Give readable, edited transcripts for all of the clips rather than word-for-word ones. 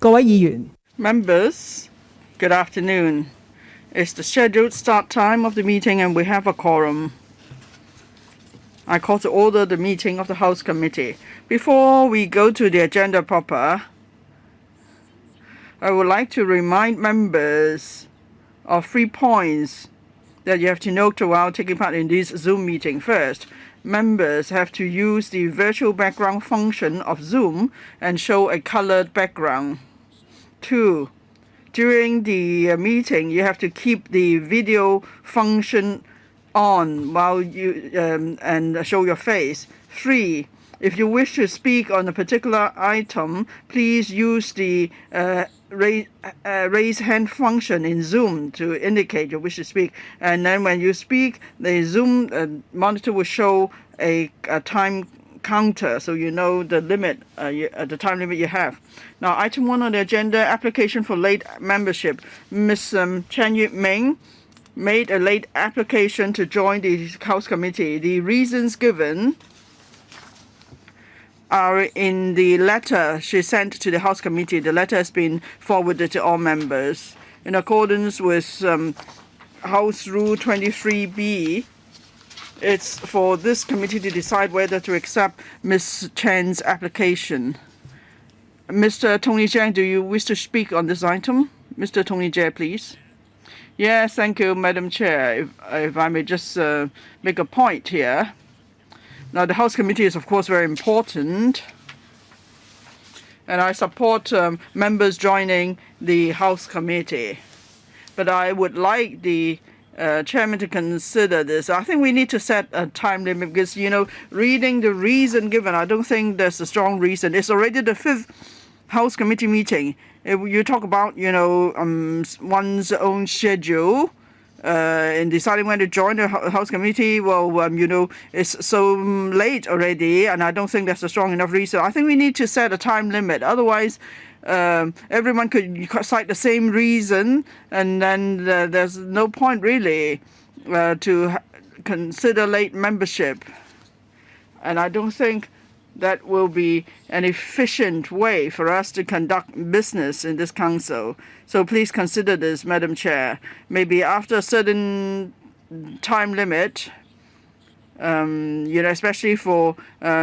各位議員 Members, good afternoon. It's the scheduled start time of the meeting and we have a quorum. I call to order the meeting of the House Committee. Before we go to the agenda proper, I would like to remind members of 3 points that you have to note while taking part in this Zoom meeting. First, members have to use the virtual background function of Zoom and show a colored background. 2, during the meeting, you have to keep the video function on while you and show your face. 3, if you wish to speak on a particular item, please use the raise hand function in Zoom to indicate you wish to speak. And then when you speak, the Zoom monitor will show a time counter, so you know the limit, the time limit you have. Now, item 1 on the agenda, application for late membership. Ms. Chen Yuming made a late application to join the House Committee. The reasons given are in the letter she sent to the House Committee. The letter has been forwarded to all members. In accordance with House Rule 23B, it's for this committee to decide whether to accept Ms. Chen's application. Mr. Tony Jiang, do you wish to speak on this item? Mr. Tony Jiang, please. Yes, thank you, Madam Chair. If I may just make a point here. Now, the House Committee is, of course, very important, and I support members joining the House Committee. But I would like the Chairman to consider this. I think we need to set a time limit because, reading the reason given, I don't think there's a strong reason. It's already the 5th House Committee meeting. If you talk about, one's own schedule, in deciding when to join the House Committee, well, it's so late already, and I don't think that's a strong enough reason. I think we need to set a time limit. Otherwise, everyone could cite the same reason, and then there's no point really to consider late membership. And I don't think that will be an efficient way for us to conduct business in this council. So please consider this, Madam Chair. Maybe after a certain time limit, especially for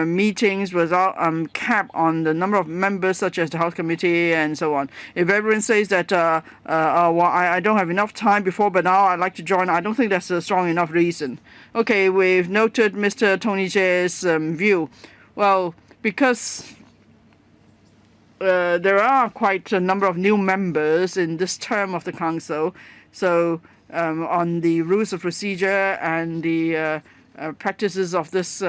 meetings without cap on the number of members, such as the House Committee and so on. If everyone says that, I don't have enough time before, but now I'd like to join, I don't think that's a strong enough reason. Okay, we've noted Mr. Tony J's view. Well, because there are quite a number of new members in this term of the council, so on the rules of procedure and the practices of this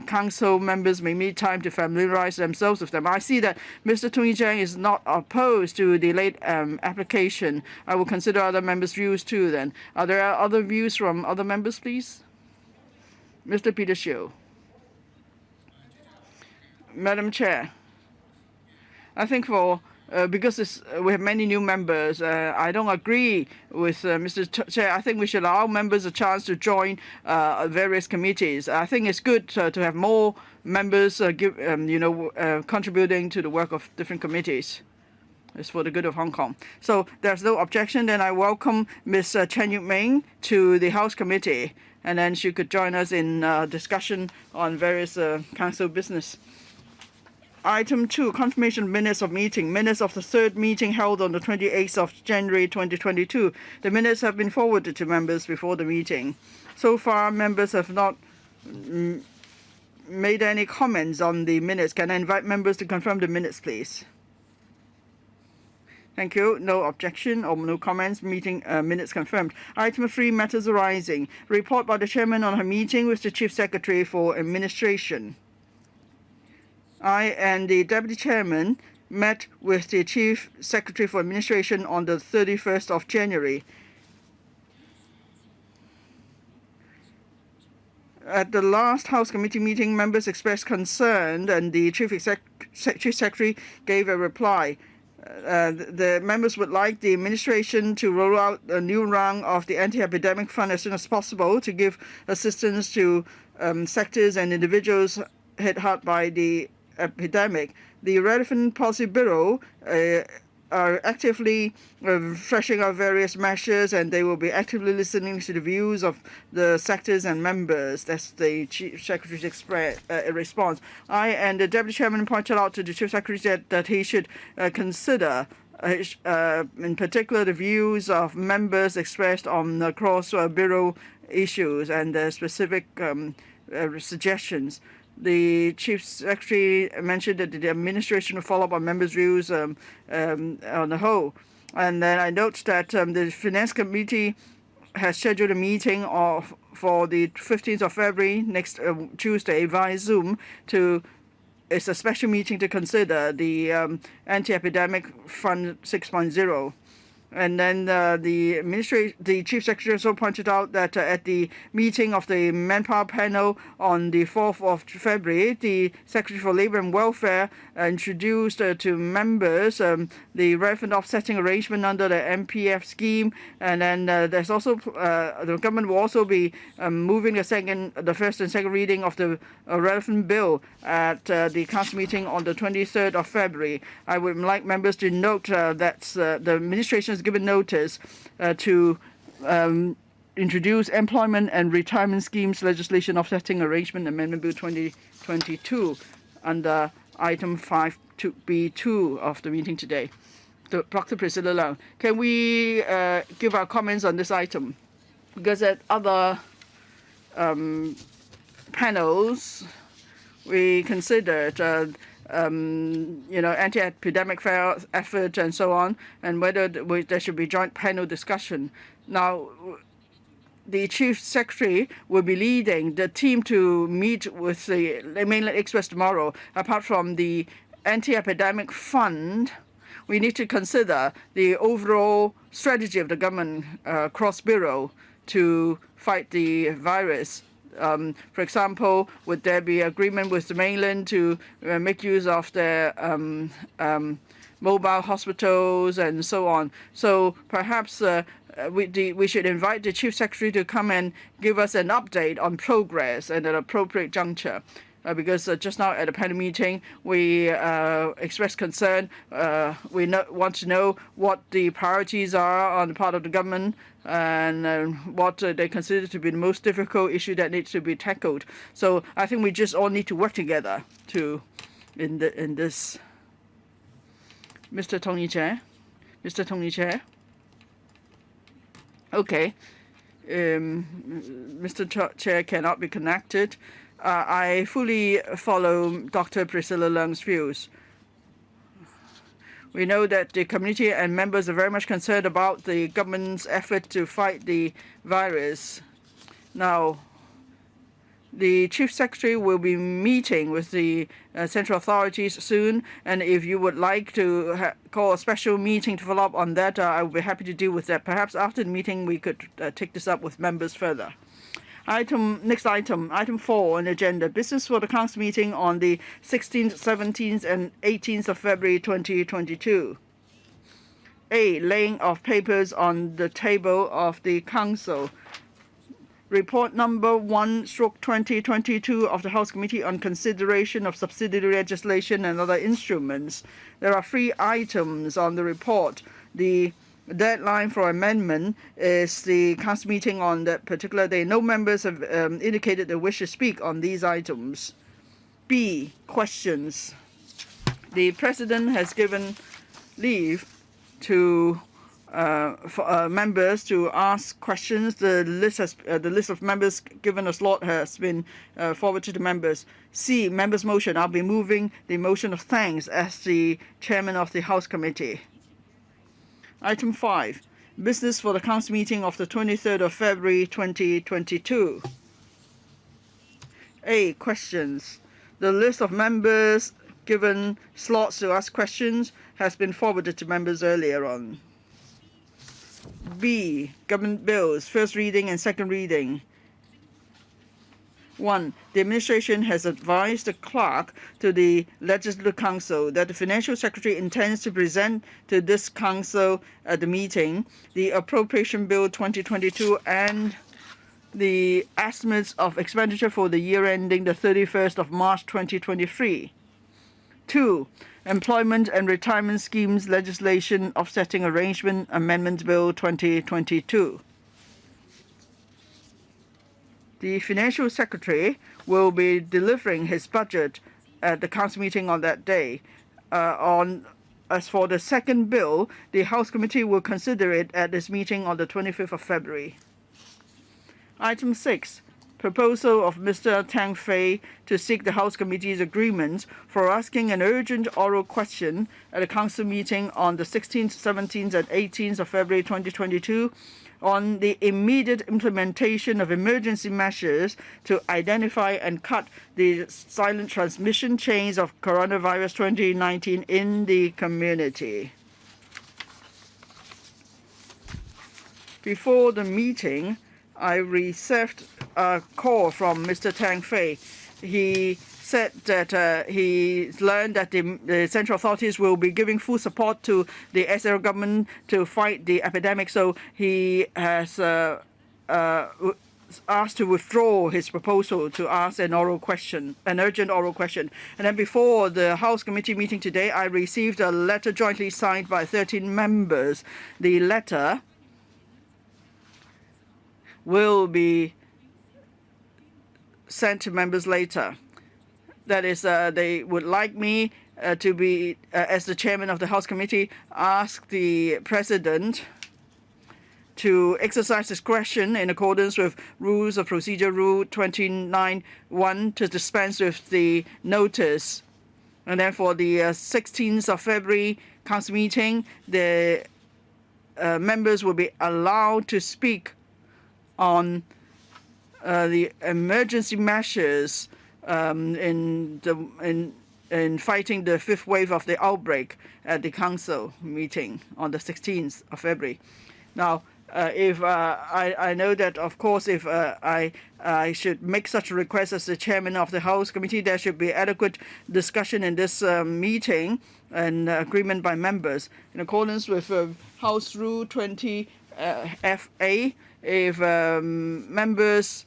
council, members may need time to familiarize themselves with them. I see that Mr. Tony Jiang is not opposed to the late application. I will consider other members' views too then. Are there other views from other members, please? Mr. Peter Shiu. Madam Chair, I think because we have many new members, I don't agree with Mr. Chair. I think we should allow members a chance to join various committees. I think it's good to have more members contributing to the work of different committees. It's for the good of Hong Kong. So there's no objection. Then I welcome Ms. Chen Yuming to the House Committee, and then she could join us in discussion on various council business. Item 2, confirmation minutes of meeting. Minutes of the 3rd meeting held on the 28th of January 2022. The minutes have been forwarded to members before the meeting. So far, members have not made any comments on the minutes. Can I invite members to confirm the minutes, please? Thank you. No objection or no comments. Meeting minutes confirmed. Item 3, matters arising. Report by the chairman on her meeting with the Chief Secretary for Administration. I and the Deputy Chairman met with the Chief Secretary for Administration on the 31st of January. At the last House Committee meeting, members expressed concern, and the Chief Secretary gave a reply. The members would like the administration to roll out a new round of the anti-epidemic fund as soon as possible to give assistance to sectors and individuals hit hard by the epidemic. The relevant policy bureau are actively fleshing out various measures, and they will be actively listening to the views of the sectors and members. That's the Chief Secretary's response. I and the Deputy Chairman pointed out to the Chief Secretary that he should consider in particular the views of members expressed on the cross-bureau issues and specific suggestions. The Chief Secretary mentioned that the administration will follow up on members' views on the whole. And then I note that the Finance Committee has scheduled a meeting for the 15th of February, next Tuesday, via Zoom. It's a special meeting to consider the Anti-Epidemic Fund 6.0. And then the Chief Secretary also pointed out that at the meeting of the Manpower Panel on the 4th of February, the Secretary for Labour and Welfare introduced to members the relevant offsetting arrangement under the MPF scheme. And then there's also the government will also be moving the first and second reading of the relevant bill at the council meeting on the 23rd of February. I would like members to note that the administration has given notice to introduce employment and retirement schemes legislation offsetting arrangement amendment bill 2022 under item 5B2 of the meeting today. Dr. Priscilla Leung, can we give our comments on this item? Because at other panels we considered anti-epidemic effort and so on, and whether there should be joint panel discussion. Now, the Chief Secretary will be leading the team to meet with the Mainland Express tomorrow. Apart from the Anti-Epidemic Fund, we need to consider the overall strategy of the government cross-bureau to fight the virus. For example, would there be agreement with the mainland to make use of their mobile hospitals and so on? So perhaps we should invite the Chief Secretary to come and give us an update on progress at an appropriate juncture. Because just now at a panel meeting, we expressed concern. We want to know what the priorities are on the part of the government and what they consider to be the most difficult issue that needs to be tackled. So I think we just all need to work together in this. Mr. Tony Chair. Mr. Tony Chair. Okay. Mr. Chair cannot be connected. I fully follow Dr. Priscilla Leung's views. We know that the community and members are very much concerned about the government's effort to fight the virus. Now, the Chief Secretary will be meeting with the central authorities soon, and if you would like to call a special meeting to follow up on that, I will be happy to deal with that. Perhaps after the meeting we could take this up with members further. Next item 4 on the agenda, business for the council meeting on the 16th, 17th and 18th of February 2022. A. Laying of papers on the table of the council. Report number 1/2022 of the House Committee on consideration of subsidiary legislation and other instruments. There are 3 items on the report. The deadline for amendment is the council meeting on that particular day. No members have indicated they wish to speak on these items. B. Questions. The President has given leave to for members to ask questions. The list of members given a slot has been forwarded to the members. C. Members' motion. I'll be moving the motion of thanks as the chairman of the House Committee. Item 5, business for the council meeting of the 23rd of February 2022. A. Questions. The list of members given slots to ask questions has been forwarded to members earlier on. B. Government bills, first reading and second reading. 1. The administration has advised the clerk to the Legislative Council that the Financial Secretary intends to present to this council at the meeting the Appropriation Bill 2022 and the estimates of expenditure for the year ending the 31st of March 2023. 2. Employment and Retirement Schemes Legislation Offsetting Arrangement Amendment Bill 2022. The Financial Secretary will be delivering his budget at the Council meeting on that day. As for the second bill, the House Committee will consider it at this meeting on the 25th of February. Item 6. Proposal of Mr. Tang Fei to seek the House Committee's agreement for asking an urgent oral question at a Council meeting on the 16th, 17th, and 18th of February 2022 on the immediate implementation of emergency measures to identify and cut the silent transmission chains of coronavirus 2019 in the community. Before the meeting, I received a call from Mr. Tang Fei. He said that he learned that the central authorities will be giving full support to the SL government to fight the epidemic. So he has asked to withdraw his proposal to ask an urgent oral question. And then before the House Committee meeting today, I received a letter jointly signed by 13 members. The letter will be sent to members later. That is, they would like me to be, as the chairman of the House Committee, ask the President to exercise discretion in accordance with Rules of Procedure Rule 29(1) to dispense with the notice. And then for the 16th of February Council meeting, the members will be allowed to speak on the emergency measures in fighting the fifth wave of the outbreak at the council meeting on the 16th of February. Now, if I know that, of course, if I should make such a request as the chairman of the House Committee, there should be adequate discussion in this meeting and agreement by members. In accordance with House Rule 20 FA, if members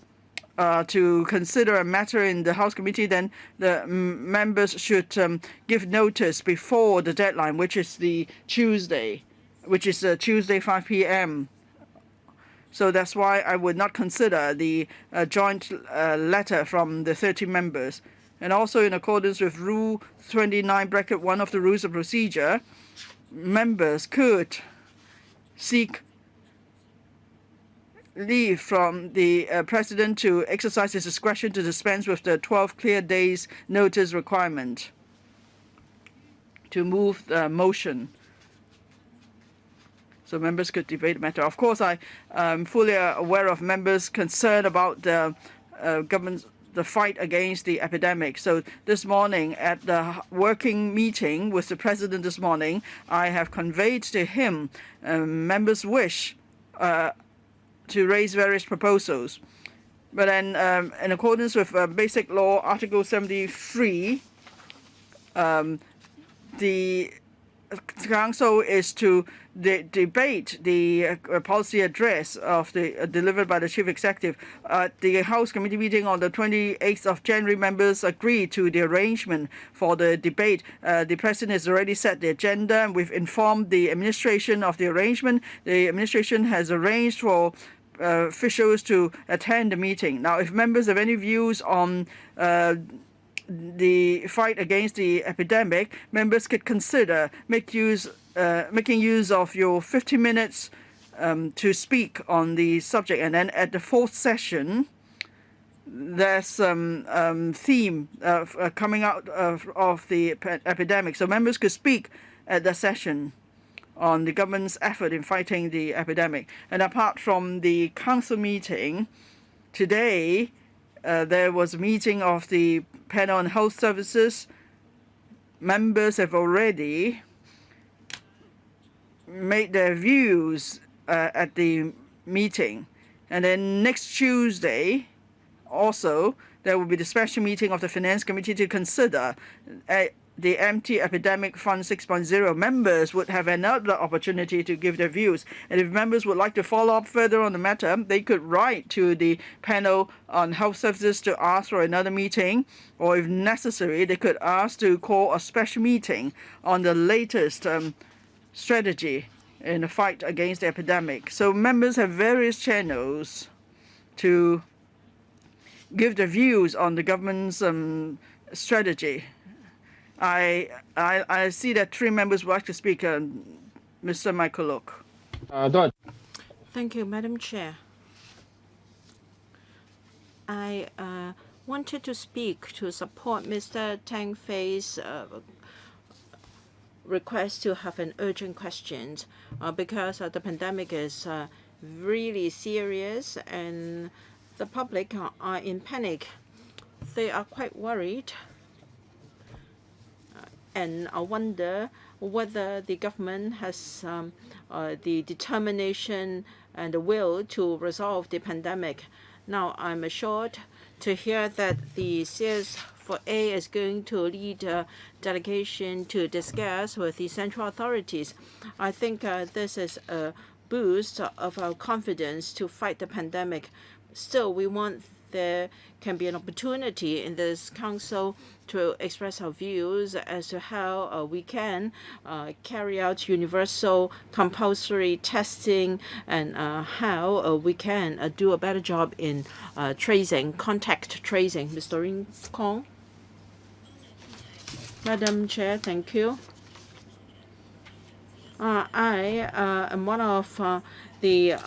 to consider a matter in the House Committee, then the members should give notice before the deadline, which is Tuesday 5 p.m. So that's why I would not consider the joint letter from the 30 members. And also in accordance with Rule 29(1) of the Rules of Procedure, members could seek leave from the President to exercise his discretion to dispense with the 12 clear days notice requirement to move the motion. So members could debate the matter. Of course, I am fully aware of members' concern about the the fight against the epidemic. So this morning at the working meeting with the President this morning, I have conveyed to him members' wish to raise various proposals. But then in accordance with Basic Law Article 73, the Council is to debate the policy address of delivered by the Chief Executive. At the House Committee meeting on the 28th of January, members agreed to the arrangement for the debate. The President has already set the agenda, and we've informed the administration of the arrangement. The administration has arranged for officials to attend the meeting. Now, if members have any views on the fight against the epidemic, members could consider making use of your 50 minutes to speak on the subject. And then at the fourth session, there's some theme coming out of the epidemic. So members could speak at the session on the government's effort in fighting the epidemic. And apart from the council meeting, today there was a meeting of the Panel on Health Services. Members have already made their views at the meeting. And then next Tuesday, also, there will be the special meeting of the Finance Committee to consider the empty epidemic fund 6.0, members would have another opportunity to give their views. And if members would like to follow up further on the matter, they could write to the panel on health services to ask for another meeting, or if necessary, they could ask to call a special meeting on the latest strategy in the fight against the epidemic. So members have various channels to give their views on the government's strategy. I see that 3 members would like to speak. Mr. Michael Look. Thank you, Madam Chair. I wanted to speak to support Mr. Tang Fei's request to have an urgent question because the pandemic is really serious and the public are in panic. They are quite worried and I wonder whether the government has the determination and the will to resolve the pandemic. Now, I'm assured to hear that the CS4A is going to lead a delegation to discuss with the central authorities. I think this is a boost of our confidence to fight the pandemic. Still, we want there can be an opportunity in this council to express our views as to how we can carry out universal compulsory testing and how we can do a better job in tracing, contact tracing. Mr. Ring Kong. Madam Chair, thank you. I am one of the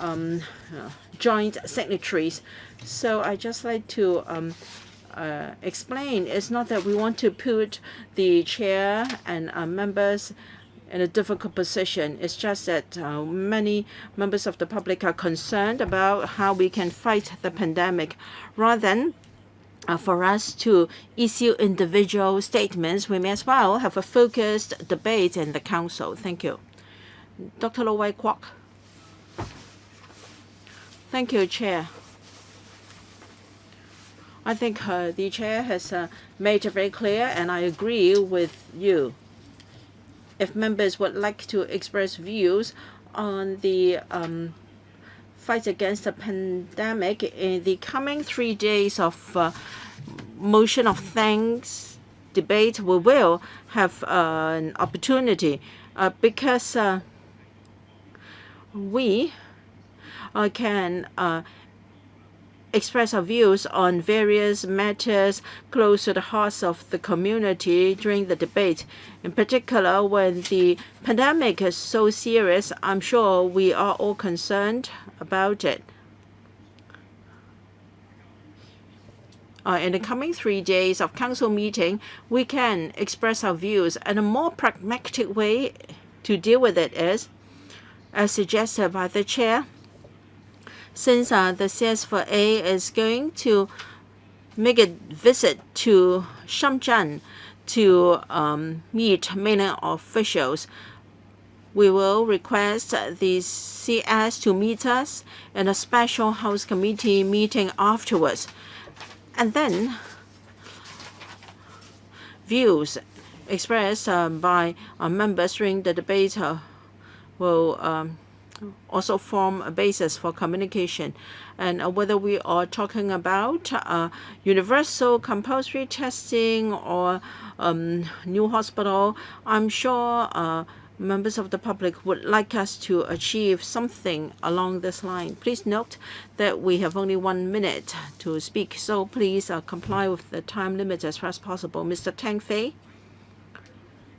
joint signatories. So I just like to explain. It's not that we want to put the chair and members in a difficult position. It's just that many members of the public are concerned about how we can fight the pandemic. Rather than for us to issue individual statements, we may as well have a focused debate in the council. Thank you. Dr. Lo Wai Kwok. Thank you, Chair. I think the chair has made it very clear, and I agree with you. If members would like to express views on the fight against the pandemic in the coming 3 days of motion of thanks debate, we will have an opportunity because we can express our views on various matters close to the hearts of the community during the debate. In particular, when the pandemic is so serious, I'm sure we are all concerned about it. In the coming 3 days of council meeting, we can express our views, and a more pragmatic way to deal with it is, as suggested by the chair, since the CS4A is going to make a visit to Shenzhen to meet many officials, we will request the CS to meet us in a special House Committee meeting afterwards. And then views expressed by members during the debate will also form a basis for communication. And whether we are talking about universal compulsory testing or new hospital, I'm sure members of the public would like us to achieve something along this line. Please note that we have only 1 minute to speak, so please comply with the time limit as far as possible. Mr. Tang Fei.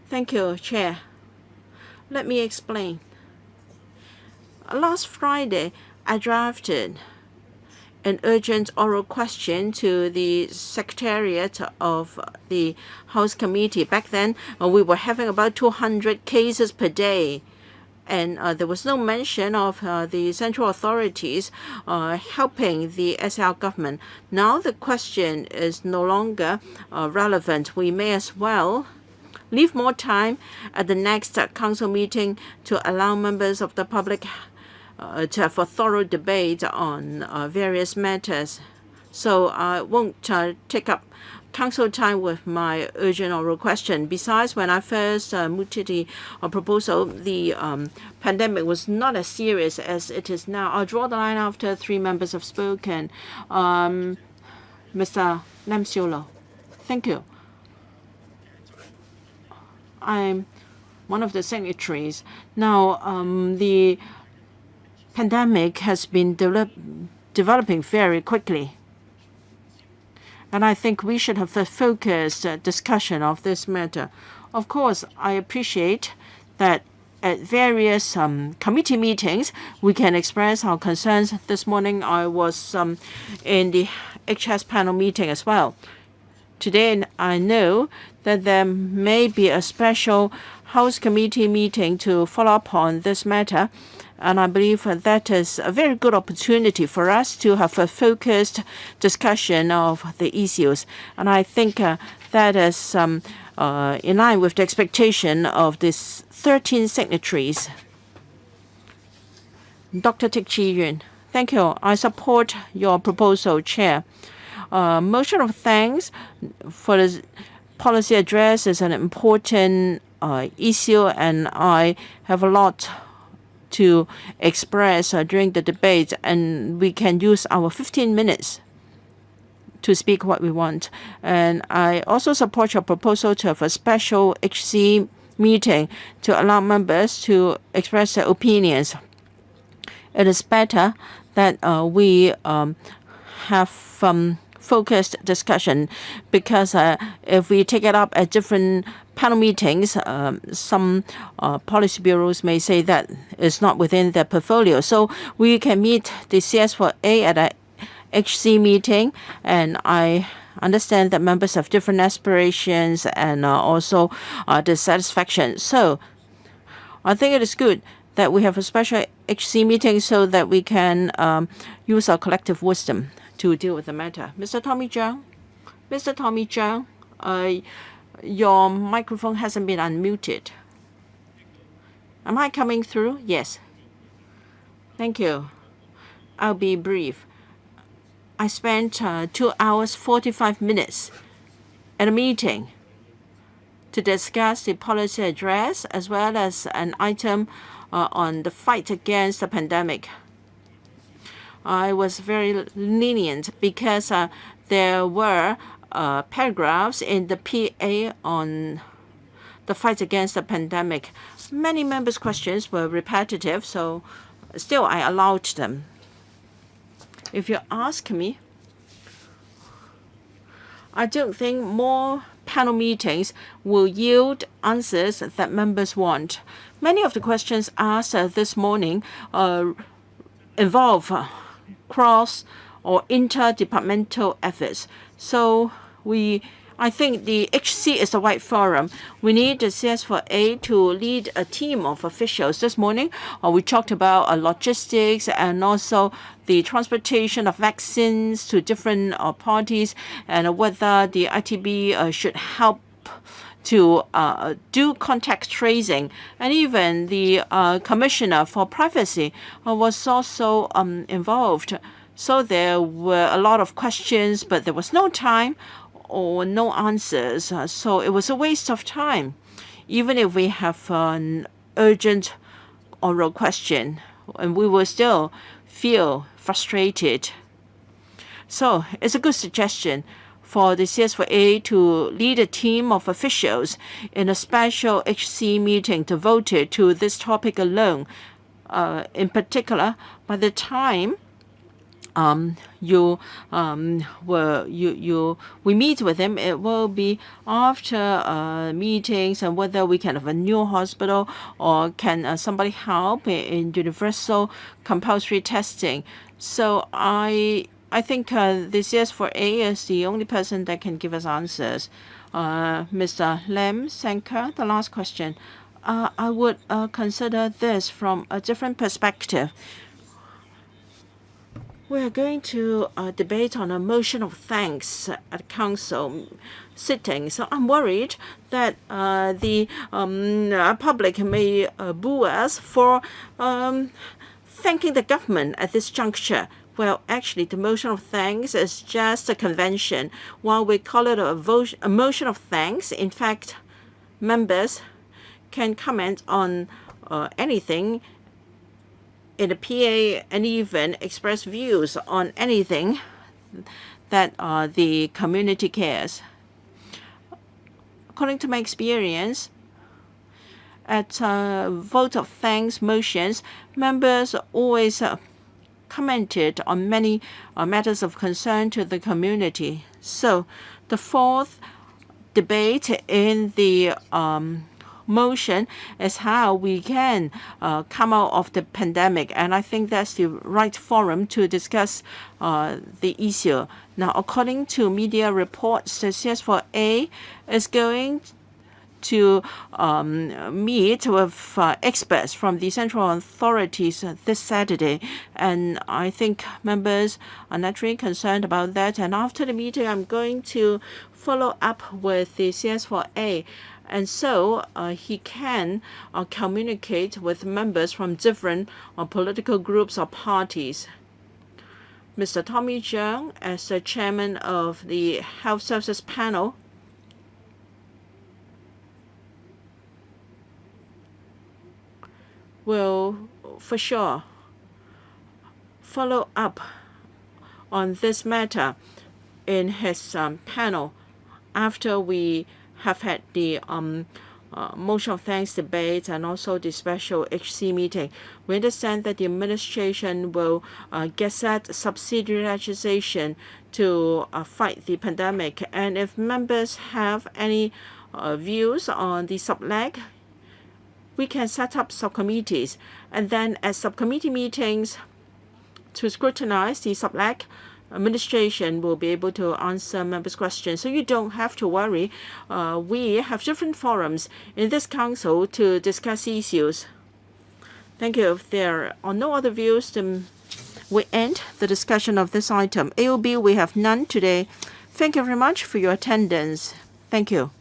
Thank you, Chair. Let me explain. Last Friday, I drafted an urgent oral question to the Secretariat of the House Committee. Back then, we were having about 200 cases per day, and there was no mention of the central authorities helping the SL government. Now the question is no longer relevant. We may as well leave more time at the next council meeting to allow members of the public to have a thorough debate on various matters. So I won't take up council time with my urgent oral question. Besides, when I first mooted the proposal, the pandemic was not as serious as it is now. I'll draw the line after 3 members have spoken. Mr. Lam Xiulo. Thank you. I'm one of the signatories. Now, the pandemic has been developing very quickly. And I think we should have a focused discussion of this matter. Of course, I appreciate that at various committee meetings, we can express our concerns. This morning, I was in the HS panel meeting as well. Today, I know that there may be a special House committee meeting to follow up on this matter. And I believe that is a very good opportunity for us to have a focused discussion of the issues. And I think that is in line with the expectation of these 13 signatories. Dr. Tik Chi-yun, thank you. I support your proposal, Chair. Motion of thanks for the policy address is an important issue, and I have a lot to express during the debate, and we can use our 15 minutes to speak what we want. And I also support your proposal to have a special HC meeting to allow members to express their opinions. It is better that we have focused discussion, because if we take it up at different panel meetings, some policy bureaus may say that it's not within their portfolio. So we can meet the CS4A at a HC meeting, and I understand that members have different aspirations and also dissatisfaction. So I think it is good that we have a special HC meeting so that we can use our collective wisdom to deal with the matter. Mr. Tommy Zhang, your microphone hasn't been unmuted. Am I coming through? Yes. Thank you. I'll be brief. I spent 2 hours 45 minutes at a meeting to discuss the policy address as well as an item on the fight against the pandemic. I was very lenient because there were paragraphs in the PA on the fight against the pandemic. Many members' questions were repetitive, so still I allowed them. If you ask me, I don't think more panel meetings will yield answers that members want. Many of the questions asked this morning involve cross or interdepartmental efforts. So I think the HC is the right forum. We need the CS4A to lead a team of officials. This morning, we talked about logistics and also the transportation of vaccines to different parties, and whether the ITB should help to do contact tracing. And even the Commissioner for Privacy was also involved. So there were a lot of questions, but there was no time or no answers. So it was a waste of time. Even if we have an urgent oral question, and we will still feel frustrated. So it's a good suggestion for the CS4A to lead a team of officials in a special HC meeting devoted to this topic alone. In particular, by the time we meet with him, it will be after meetings, and whether we can have a new hospital or can somebody help in universal compulsory testing. So I think the CS4A is the only person that can give us answers. Mr. Lam Sanka, the last question. I would consider this from a different perspective. We are going to debate on a motion of thanks at council sitting. So I'm worried that the public may boo us for thanking the government at this juncture. Well, actually, the motion of thanks is just a convention. While we call it a motion of thanks, in fact, members can comment on anything in the PA and even express views on anything that the community cares. According to my experience, at vote of thanks motions, members always commented on many matters of concern to the community. So the fourth debate in the motion is how we can come out of the pandemic, and I think that's the right forum to discuss the issue. Now, according to media reports, the CS4A is going to meet with experts from the central authorities this Saturday. And I think members are naturally concerned about that. And after the meeting, I'm going to follow up with the CS4A. And so he can communicate with members from different political groups or parties. Mr. Tommy Cheung, as the chairman of the Health Services Panel, will for sure follow up on this matter in his panel after we have had the motion of thanks debate and also the special HC meeting. We understand that the administration will gazette subsidiary legislation to fight the pandemic. And if members have any views on the subleg, we can set up subcommittees, and then at subcommittee meetings to scrutinize the subleg, administration will be able to answer members' questions. So you don't have to worry. We have different forums in this council to discuss issues. Thank you. If there are no other views, then we end the discussion of this item. AOB, we have none today. Thank you very much for your attendance. Thank you.